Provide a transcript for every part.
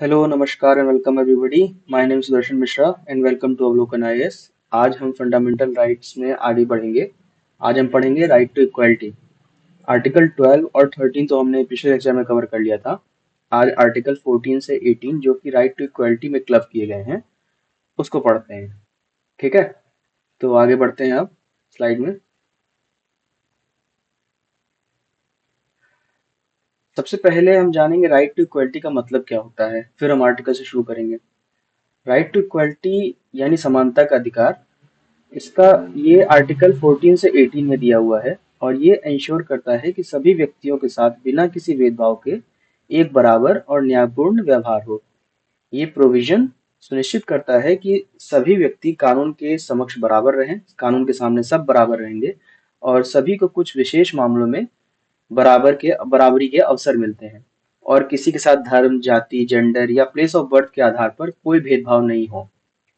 Hello नमस्कार and welcome everybody. My name is Sudarshan Mishra and welcome to Avlokan IAS. आज हम fundamental rights में आगे बढ़ेंगे। आज हम पढ़ेंगे राइट टू इक्वालिटी। आर्टिकल 12 और 13 तो हमने पिछले लेक्चर में कवर कर लिया था। आज आर्टिकल 14 से 18 जो कि राइट टू इक्वालिटी में क्लब किए गए हैं उसको पढ़ते हैं। ठीक है, तो आगे बढ़ते हैं अब स्लाइड में। सबसे पहले हम जानेंगे राइट टू इक्वालिटी का मतलब क्या होता है, फिर हम आर्टिकल से शुरू करेंगे। राइट टू इक्वालिटी यानी समानता का अधिकार। इसका ये आर्टिकल 14 से 18 में दिया हुआ है और ये इंश्योर करता है कि सभी व्यक्तियों के साथ बिना किसी भेदभाव के एक बराबर और न्यायपूर्ण व्यवहार हो। ये प्रोविजन सुनिश्चित करता है कि सभी व्यक्ति कानून के समक्ष बराबर रहें, कानून के सामने सब बराबर रहेंगे और सभी को कुछ विशेष मामलों में बराबरी के अवसर मिलते हैं और किसी के साथ धर्म, जाति, जेंडर या प्लेस ऑफ बर्थ के आधार पर कोई भेदभाव नहीं हो।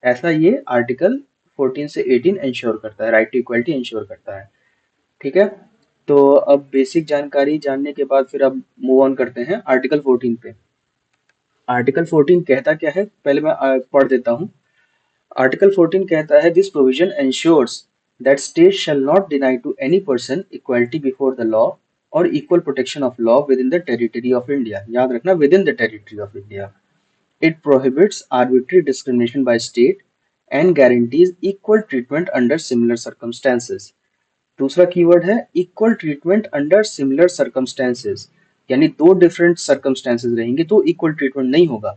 ऐसा ये आर्टिकल 14 से 18 इंश्योर करता है, राइट टू इक्वलिटी इंश्योर करता है। ठीक है, तो अब बेसिक जानकारी जानने के बाद फिर अब मूव ऑन करते हैं आर्टिकल 14 पे। आर्टिकल 14 कहता क्या है, पहले मैं पढ़ देता हूँ। आर्टिकल 14 कहता है this provision ensures that state shall not deny to any person equality before the law और equal protection of law within the territory of India. याद रखना, within the territory of India. It prohibits arbitrary discrimination by state and guarantees equal treatment under similar circumstances. दूसरा keyword है equal treatment under similar circumstances, यानी दो different circumstances रहेंगे तो equal treatment नहीं होगा।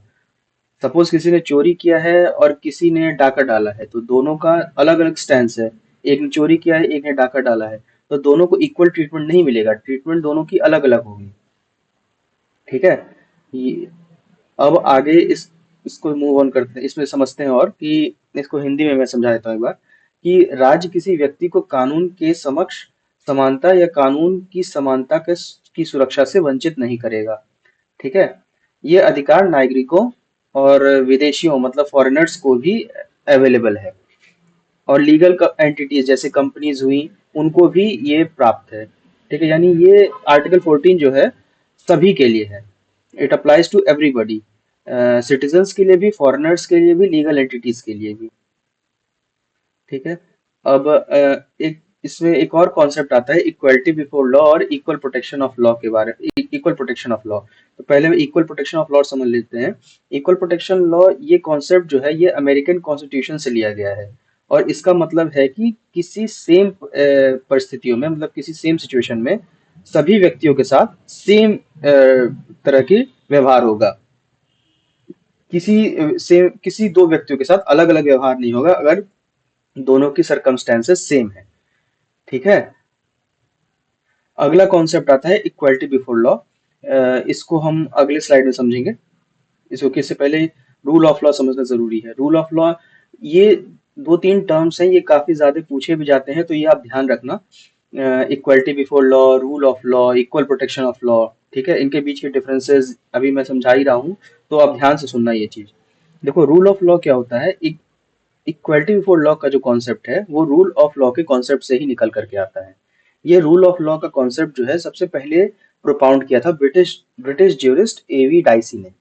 सपोज किसी ने चोरी किया है और किसी ने डाका डाला है तो दोनों का अलग अलग स्टैंस है। एक ने चोरी किया है, एक ने डाका डाला है, तो दोनों को इक्वल ट्रीटमेंट नहीं मिलेगा, ट्रीटमेंट दोनों की अलग अलग होगी। ठीक है, ये अब आगे इसको मूव ऑन करते हैं, इसमें समझते हैं और कि इसको हिंदी में मैं समझा देता हूँ एक बार कि राज्य किसी व्यक्ति को कानून के समक्ष समानता या कानून की समानता की सुरक्षा से वंचित नहीं करेगा। ठीक है, ये अधिकार नागरिकों और विदेशियों मतलब फॉरेनर्स को भी अवेलेबल है और लीगल एंटिटीज जैसे कंपनीज हुई उनको भी ये प्राप्त है। ठीक है, यानी ये आर्टिकल 14 जो है सभी के लिए है। It applies to everybody, citizens के लिए भी, फॉरेनर्स के लिए भी, लीगल एंटिटीज के लिए भी। ठीक है, अब एक इसमें एक और कॉन्सेप्ट आता है इक्वलिटी बिफोर लॉ और इक्वल प्रोटेक्शन ऑफ लॉ के बारे में। इक्वल प्रोटेक्शन ऑफ लॉ, तो पहले में इक्वल प्रोटेक्शन ऑफ लॉ समझ लेते हैं। इक्वल प्रोटेक्शन लॉ ये कॉन्सेप्ट जो है ये अमेरिकन कॉन्स्टिट्यूशन से लिया गया है और इसका मतलब है कि किसी सेम परिस्थितियों में मतलब किसी सेम सिचुएशन में सभी व्यक्तियों के साथ सेम तरह की व्यवहार होगा। किसी दो व्यक्तियों के साथ अलग अलग व्यवहार नहीं होगा अगर दोनों की सर्कमस्टेंसेस सेम है। ठीक है, अगला कॉन्सेप्ट आता है इक्वालिटी बिफोर लॉ। इसको हम अगले स्लाइड में समझेंगे। इसको इससे पहले रूल ऑफ लॉ समझना जरूरी है। रूल ऑफ लॉ ये दो तीन टर्म्स हैं, ये काफी ज्यादा पूछे भी जाते हैं, तो ये आप ध्यान रखना। Equality before law, rule of law, equal protection of law. ठीक है, इनके बीच के डिफरेंसेस अभी मैं समझा ही रहा हूँ, तो आप ध्यान से सुनना ये चीज। देखो रूल ऑफ लॉ क्या होता है। इक्वालिटी बिफोर लॉ का जो कॉन्सेप्ट है वो रूल ऑफ लॉ के कॉन्सेप्ट से ही निकल करके आता है। ये रूल ऑफ लॉ का कॉन्सेप्ट जो है सबसे पहले प्रोपाउंड किया था ब्रिटिश ब्रिटिश ज्यूरिस्ट एवी डाइसी ने।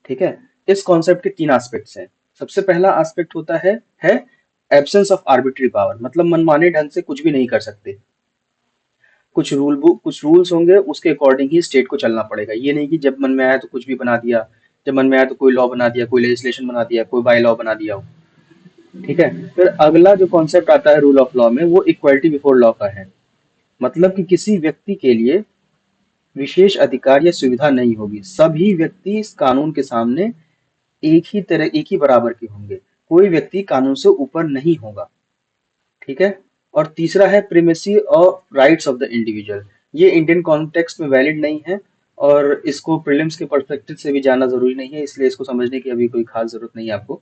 ठीक है, इस कॉन्सेप्ट के तीन एस्पेक्ट्स हैं। सबसे पहला एस्पेक्ट होता है एब्सेंस ऑफ आर्बिट्री पावर, मतलब मनमाने ढंग से कुछ भी नहीं कर सकते। कुछ रूल्स होंगे, उसके अकॉर्डिंग ही स्टेट को चलना पड़ेगा। ये नहीं कि जब मन में आया तो कुछ भी बना दिया, जब मन में आया तो कोई लॉ बना दिया, कोई लेजिस्लेशन बना दिया, कोई बाय लॉ बना दिया हो। ठीक है, फिर अगला जो कॉन्सेप्ट आता है रूल ऑफ लॉ में वो इक्वालिटी बिफोर लॉ का है। मतलब कि किसी व्यक्ति के लिए विशेष अधिकार या सुविधा नहीं होगी, सभी व्यक्ति इस कानून के सामने एक ही बराबर के होंगे, कोई व्यक्ति कानून से ऊपर नहीं होगा। ठीक है, और तीसरा है primacy of rights of the individual. ये इंडियन कॉन्टेक्स्ट में वैलिड नहीं है और इसको प्रीलिम्स के पर्सपेक्टिव से भी जानना जरूरी नहीं है, इसलिए इसको समझने की अभी कोई खास जरूरत नहीं है आपको।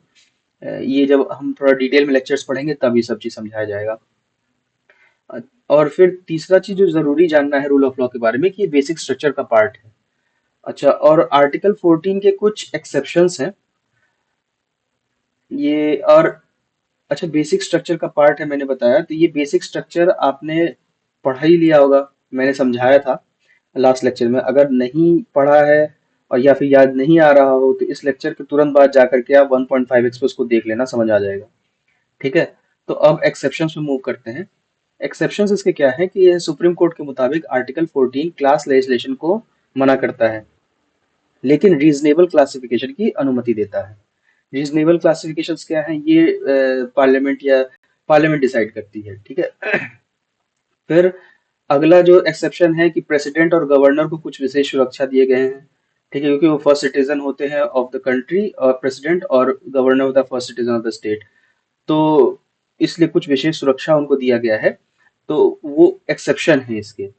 ये जब हम थोड़ा डिटेल में लेक्चर्स पढ़ेंगे तब ये सब चीज समझाया जाएगा। और फिर तीसरा चीज जो जरूरी जानना है रूल ऑफ लॉ के बारे में कि ये बेसिक स्ट्रक्चर का पार्ट है। अच्छा, और आर्टिकल 14 के कुछ एक्सेप्शंस हैं ये। और अच्छा, बेसिक स्ट्रक्चर का पार्ट है मैंने बताया, तो ये बेसिक स्ट्रक्चर आपने पढ़ा ही लिया होगा, मैंने समझाया था लास्ट लेक्चर में। अगर नहीं पढ़ा है और या फिर याद नहीं आ रहा हो तो इस लेक्चर के तुरंत बाद जाकर के आप 1.5x पे उसको देख लेना, समझ आ जाएगा। ठीक है। तो अब एक्सेप्शंस में मूव करते हैं। एक्सेप्शंस इसके क्या है कि ये सुप्रीम कोर्ट के मुताबिक आर्टिकल 14 क्लास लेजिस्लेशन को मना करता है, लेकिन रीजनेबल क्लासिफिकेशन की अनुमति देता है। रीजनेबल क्लासिफिकेशंस क्या है, ये पार्लियामेंट डिसाइड करती है। ठीक है। फिर अगला जो एक्सेप्शन है कि प्रेसिडेंट और गवर्नर को कुछ विशेष सुरक्षा दिए गए हैं। ठीक है, क्योंकि वो फर्स्ट सिटीजन होते हैं ऑफ द कंट्री, और प्रेसिडेंट और governor of the first citizen of the state, तो इसलिए कुछ विशेष सुरक्षा उनको दिया गया है। तो वो एक्सेप्शन है इसके।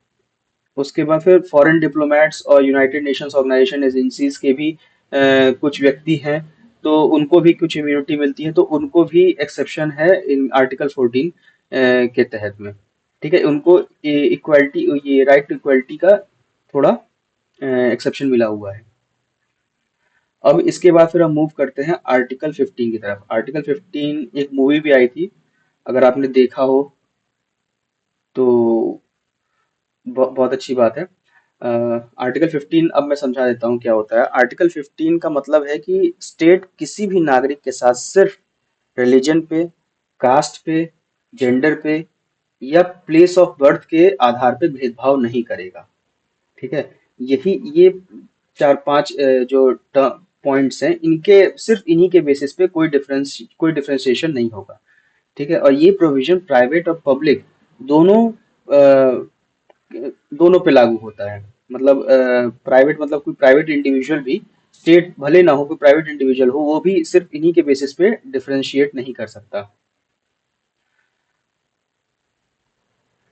उसके बाद फिर फॉरेन डिप्लोमेट्स और यूनाइटेड नेशंस ऑर्गेनाइजेशन एजेंसीज के भी कुछ व्यक्ति हैं, तो उनको भी कुछ इम्यूनिटी मिलती है, तो उनको भी एक्सेप्शन है इन आर्टिकल 14 के तहत में। ठीक है, उनको इक्वालिटी, ये राइट टू इक्वालिटी का थोड़ा एक्सेप्शन मिला हुआ है। अब इसके बाद फिर हम मूव करते हैं आर्टिकल 15 की तरफ। आर्टिकल 15 एक मूवी भी आई थी, अगर आपने देखा हो तो बहुत अच्छी बात है। आर्टिकल 15 अब मैं समझा देता हूँ क्या होता है। आर्टिकल 15 का मतलब है कि स्टेट किसी भी नागरिक के साथ सिर्फ रिलीजन पे, कास्ट पे, जेंडर पे या प्लेस ऑफ बर्थ के आधार पे भेदभाव नहीं करेगा। ठीक है, यही ये चार पांच जो पॉइंट्स हैं, इनके सिर्फ इन्हीं के बेसिस पे कोई डिफरेंशिएशन नहीं होगा। ठीक है, और ये प्रोविजन प्राइवेट और पब्लिक दोनों अ, दोनों पे लागू होता है। मतलब प्राइवेट, मतलब कोई प्राइवेट इंडिविजुअल भी, स्टेट भले ना हो, कोई प्राइवेट इंडिविजुअल हो, वो भी सिर्फ इन्हीं के बेसिस पे डिफरेंशिएट नहीं कर सकता।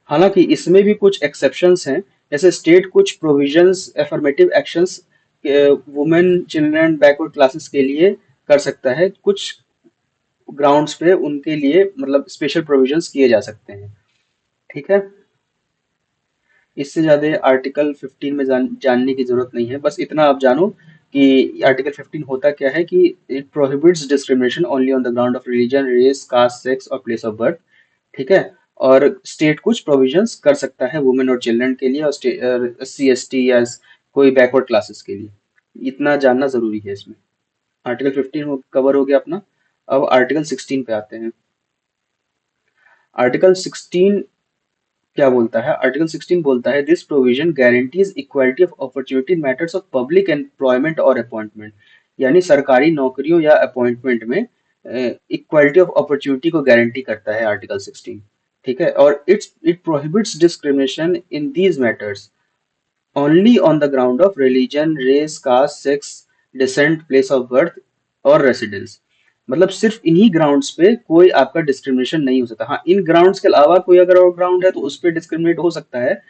हालांकि इसमें भी कुछ एक्सेप्शंस हैं, जैसे स्टेट कुछ provisions affirmative actions women, children, backward classes के लिए कर सकता है। कुछ ग्राउंड्स पे उनके लिए मतलब स्पेशल प्रोविजंस किए जा सकते हैं। ठीक है, इससे ज्यादा आर्टिकल 15 में जानने की जरूरत नहीं है। बस इतना आप जानो कि आर्टिकल 15 होता क्या है कि it prohibits discrimination only on the ground of religion, race, caste, sex और प्लेस ऑफ बर्थ। ठीक है, और स्टेट कुछ प्रोविजंस कर सकता है वुमेन और चिल्ड्रन के लिए, और SC ST या कोई बैकवर्ड क्लासेस के लिए। इतना जानना जरूरी है इसमें। आर्टिकल 15 कवर हो गया अपना। अब आर्टिकल 16 पे आते हैं। आर्टिकल 16 क्या बोलता है? आर्टिकल 16 बोलता है this provision guarantees equality of opportunity in matters of public employment और अपॉइंटमेंट। यानी सरकारी नौकरियों या अपॉइंटमेंट में इक्वालिटी ऑफ अपॉर्चुनिटी को गारंटी करता है आर्टिकल 16। ठीक है, और it prohibits discrimination in these matters only on the ground of religion, race, caste, sex, descent, place of birth और रेसिडेंस। मतलब सिर्फ इन्हीं ग्राउंड्स पे कोई आपका डिस्क्रिमिनेशन नहीं हो सकता। हाँ, इन ग्राउंड्स के अलावा कोई अगर और ग्राउंड है तो उस पर डिस्क्रिमिनेट हो सकता है,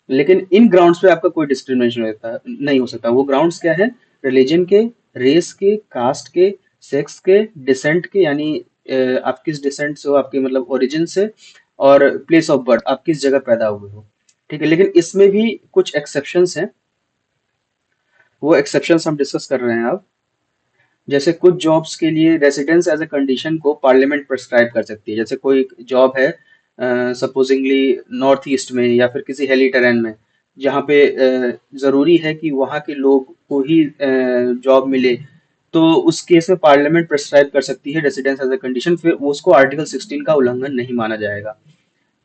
लेकिन इन ग्राउंड्स पे आपका कोई डिस्क्रिमिनेशन नहीं हो सकता। वो ग्राउंड्स क्या है? रिलीजन के, रेस के, कास्ट के, सेक्स के, डिसेंट के, यानी आप किस डिसेंट से हो, आपके मतलब ओरिजिन से, और प्लेस ऑफ बर्थ, आप किस जगह पैदा हुए हो। ठीक है, लेकिन इसमें भी कुछ एक्सेप्शंस हैं, वो एक्सेप्शंस हम डिस्कस कर रहे हैं अब। जैसे कुछ जॉब्स के लिए रेसिडेंस एज ए कंडीशन को पार्लियामेंट प्रेस्क्राइब कर सकती है। जैसे कोई जॉब है सपोजिंगली नॉर्थ ईस्ट में या फिर किसी हिली टेरेन में, जहाँ पे जरूरी है कि वहाँ के लोग को ही जॉब मिले, तो उस केस में पार्लियामेंट प्रेस्क्राइब कर सकती है रेसिडेंस एज ए कंडीशन, फिर उसको आर्टिकल 16 का उल्लंघन नहीं माना जाएगा।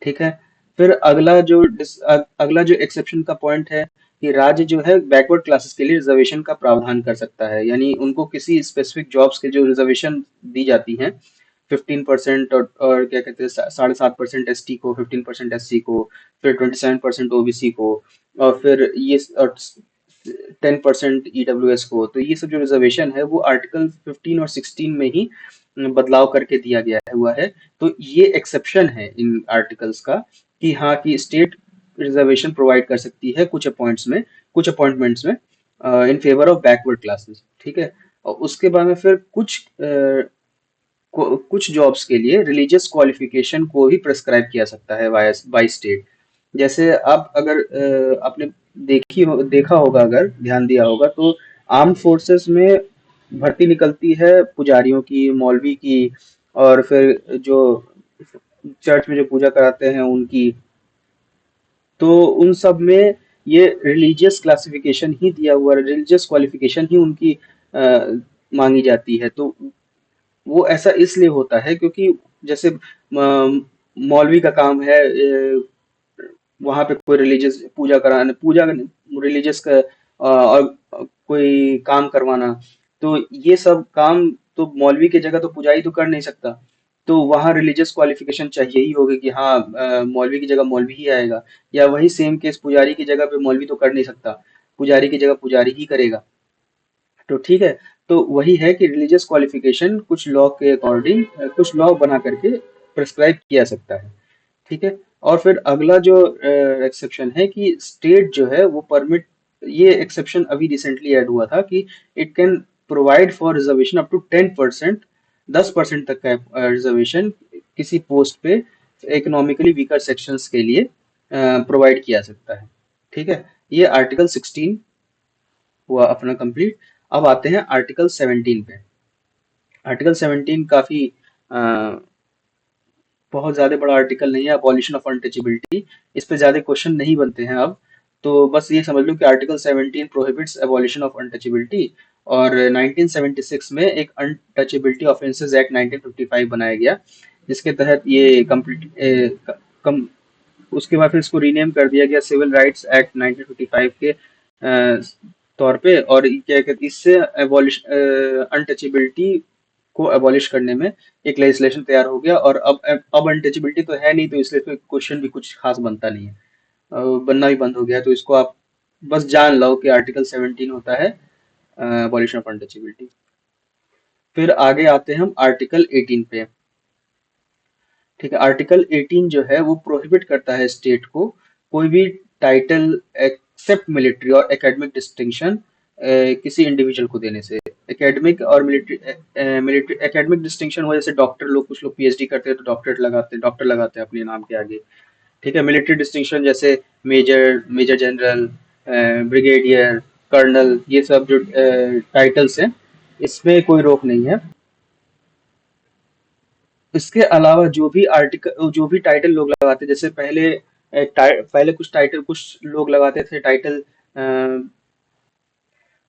ठीक है। फिर अगला जो एक्सेप्शन का पॉइंट है कि राज्य जो है बैकवर्ड क्लासेस के लिए रिजर्वेशन का प्रावधान कर सकता है। यानी उनको किसी स्पेसिफिक जॉब्स के जो रिजर्वेशन दी जाती हैं, 15%, और क्या कहते हैं 7.5% ST को, 15% SC को, फिर 27% OBC को, और फिर ये 10% EWS को, तो ये सब जो रिजर्वेशन है वो आर्टिकल 15 और 16 में ही बदलाव करके दिया गया है हुआ है। तो ये एक्सेप्शन है इन आर्टिकल्स का कि हाँ, कि स्टेट रिजर्वेशन प्रोवाइड कर सकती है कुछ अपॉइंटमेंट्स में in favour of backward classes. ठीक है, और उसके बाद में फिर कुछ जॉब्स के लिए रिलीजियस क्वालिफिकेशन को भी प्रेस्क्राइब किया सकता है बाय स्टेट। जैसे आप अगर आपने देखा होगा, अगर ध्यान दिया होगा तो आर्म फोर्सेस में भर्ती निकलती है पुजारियों की, मौलवी की, और फिर जो चर्च में जो पूजा कराते हैं उनकी। तो उन सब में ये रिलीजियस क्लासिफिकेशन ही दिया हुआ, रिलीजियस क्वालिफिकेशन ही उनकी मांगी जाती है। तो वो ऐसा इसलिए होता है क्योंकि जैसे मौलवी का काम है वहां पे कोई रिलीजियस पूजा कराना, पूजा रिलीजियस का और कोई काम करवाना, तो ये सब काम तो मौलवी की जगह तो पुजारी तो कर नहीं सकता। तो वहाँ रिलीजियस क्वालिफिकेशन चाहिए ही होगी कि हाँ मौलवी की जगह मौलवी ही आएगा। या वही सेम केस पुजारी की जगह पे मौलवी तो कर नहीं सकता, पुजारी की जगह पुजारी ही करेगा। तो ठीक है, तो वही है कि रिलीजियस क्वालिफिकेशन कुछ लॉ के अकॉर्डिंग कुछ लॉ बना करके प्रिस्क्राइब किया सकता है। ठीक है। और फिर अगला जो एक्सेप्शन है कि स्टेट जो है वो परमिट, ये एक्सेप्शन अभी रिसेंटली ऐड हुआ था कि it can provide for reservation up to 10%, 10% तक का रिजर्वेशन किसी पोस्ट पे इकोनॉमिकली वीकर सेक्शंस के लिए प्रोवाइड किया सकता है। ठीक है। ये आर्टिकल 16 हुआ अपना कंप्लीट। अब आते हैं आर्टिकल 17 पे। आर्टिकल 17 काफी बहुत ज्यादा बड़ा आर्टिकल नहीं है, अबॉलिशन ऑफ अनटचेबिलिटी। इस पे ज्यादा क्वेश्चन नहीं बनते हैं अब। तो बस ये समझ लो कि article 17 prohibits abolition of untouchability. और 1976 में एक अनटचेबिलिटी ऑफेंसेस एक्ट 1955 बनाया गया, जिसके तहत ये कंप्लीट कम उसके बाद फिर इसको रीनेम कर दिया गया सिविल राइट्स एक्ट 1955 के तौर पे। और ये क्या कहते इससे एबॉलिश अनटचेबिलिटी को अबॉलिश करने में एक लेजिस्लेशन तैयार हो गया। और अब अनटचेबिलिटी तो है नहीं, तो इसलिए कोई क्वेश्चन भी कुछ खास बनता नहीं है, बनना भी बंद हो गया है। तो इसको आप बस जान लो कि आर्टिकल 17 होता है अबॉलिशन ऑफ अनटचेबिलिटी। फिर आगे आते हैं हम आर्टिकल 18 पे। ठीक है। आर्टिकल 18 जो है वो प्रोहिबिट करता है स्टेट को कोई भी टाइटल एक्सेप्ट मिलिट्री और एकेडमिक डिस्टिंक्शन किसी इंडिविजुअल को देने से। एकेडमिक और मिलिट्री एकेडमिक डिस्टिंक्शन हो, जैसे डॉक्टर लोग, कुछ लोग पीएचडी करते हैं तो डॉक्टर लगाते हैं अपने नाम के आगे। ठीक है। मिलिट्री डिस्टिंक्शन जैसे major, major general, brigadier, colonel, ये सब जो टाइटल्स हैं इसमें कोई रोक नहीं है। इसके अलावा जो भी टाइटल लोग लगाते, जैसे पहले कुछ टाइटल कुछ लोग लगाते थे टाइटल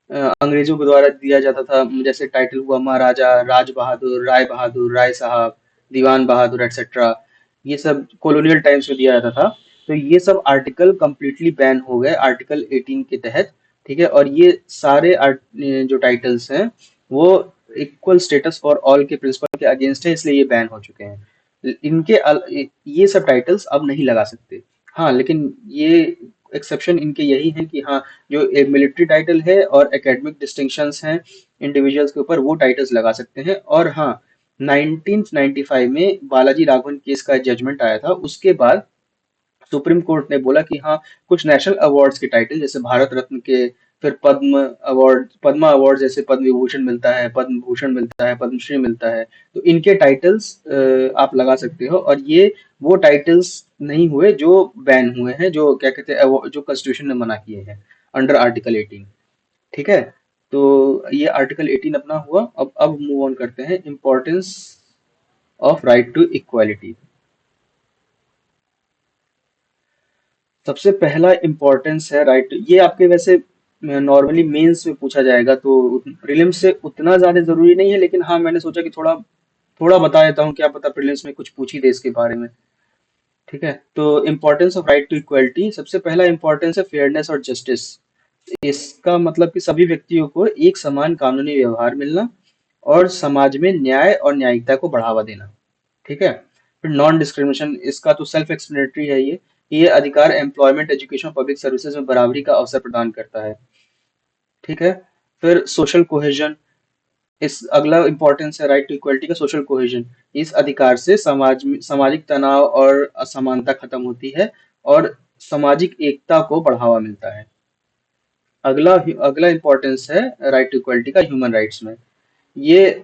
अंग्रेजों के द्वारा दिया जाता था, जैसे टाइटल हुआ महाराजा, राज बहादुर, राय साहब, दीवान बहादुर, एक्सेट्रा। ये सब कॉलोनियल टाइम्स में दिया जाता था। तो ये सब आर्टिकल कंप्लीटली बैन हो गए आर्टिकल 18 के तहत। ठीक है। और ये सारे जो टाइटल्स हैं वो इक्वल स्टेटस फॉर ऑल के प्रिंसिपल के अगेंस्ट है, इसलिए ये बैन हो चुके हैं। ये सब टाइटल्स अब नहीं लगा सकते। हाँ, लेकिन ये एक्सेप्शन इनके यही है कि हाँ, जो एक मिलिट्री टाइटल है और एकेडमिक डिस्टिंक्शंस हैं इंडिविजुअल्स के ऊपर, वो टाइटल्स लगा सकते हैं। और हाँ, 1995 में बालाजी राघवन केस का जजमेंट आया था, उसके बाद सुप्रीम कोर्ट ने बोला कि हाँ, कुछ नेशनल अवार्ड्स के टाइटल जैसे भारत रत्न के, फिर पद्मा अवार्ड, जैसे पद्म विभूषण मिलता है, पद्म भूषण मिलता है, पद्मश्री मिलता है, तो इनके टाइटल्स आप लगा सकते हो। और ये वो टाइटल्स नहीं हुए जो बैन हुए हैं, जो क्या कहते हैं जो कॉन्स्टिट्यूशन ने मना किए हैं अंडर आर्टिकल 18। ठीक है। तो ये आर्टिकल 18 अपना हुआ। अब मूव ऑन करते हैं importance of right to equality. सबसे पहला इम्पोर्टेंस है राइट, ये आपके वैसे नॉर्मली मेंस में पूछा जाएगा, तो प्रीलिम्स से उतना ज्यादा जरूरी नहीं है, लेकिन हाँ मैंने सोचा कि थोड़ा थोड़ा बता देता हूँ, क्या पता प्रीलिम्स में कुछ पूछ ही दे इसके बारे में। ठीक है। तो importance of right to equality, सबसे पहला इम्पोर्टेंस है फेयरनेस और जस्टिस। इसका मतलब कि सभी व्यक्तियों को एक समान कानूनी व्यवहार मिलना और समाज में न्याय और न्यायिकता को बढ़ावा देना। ठीक है। फिर नॉन डिस्क्रिमिनेशन, इसका तो सेल्फ एक्सप्लेनेटरी है ये अधिकार एम्प्लॉयमेंट, एजुकेशन, पब्लिक सर्विसेज में बराबरी का अवसर प्रदान करता है। ठीक है। फिर सोशल कोहेजन, इस अगला इंपॉर्टेंस है राइट टू इक्वलिटी का, सोशल कोहेजन। इस अधिकार से सामाजिक तनाव और असमानता खत्म होती है और सामाजिक एकता को बढ़ावा मिलता है। अगला अगला इंपॉर्टेंस है राइट टू इक्वलिटी का ह्यूमन राइट्स में। ये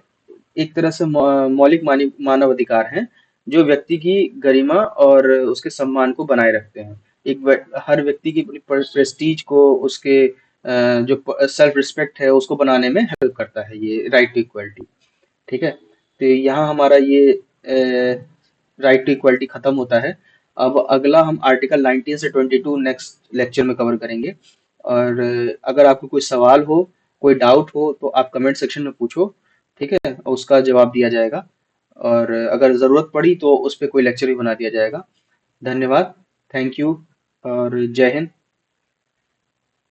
एक तरह से मौलिक मानव अधिकार हैं जो व्यक्ति की गरिमा और उसके सम्मान को बनाए रखते हैं। हर व्यक्ति की प्रेस्टीज को, उसके जो सेल्फ रिस्पेक्ट है उसको बनाने में हेल्प करता है ये राइट टू इक्वलिटी। ठीक है। तो यहाँ हमारा ये राइट टू इक्वलिटी खत्म होता है। अब अगला हम आर्टिकल 19 से 22 नेक्स्ट लेक्चर में कवर करेंगे। और अगर आपको कोई सवाल हो, कोई डाउट हो, तो आप कमेंट सेक्शन में पूछो, ठीक है, और उसका जवाब दिया जाएगा। और अगर ज़रूरत पड़ी तो उस पे कोई लेक्चर भी बना दिया जाएगा। धन्यवाद, थैंक यू और जय हिंद।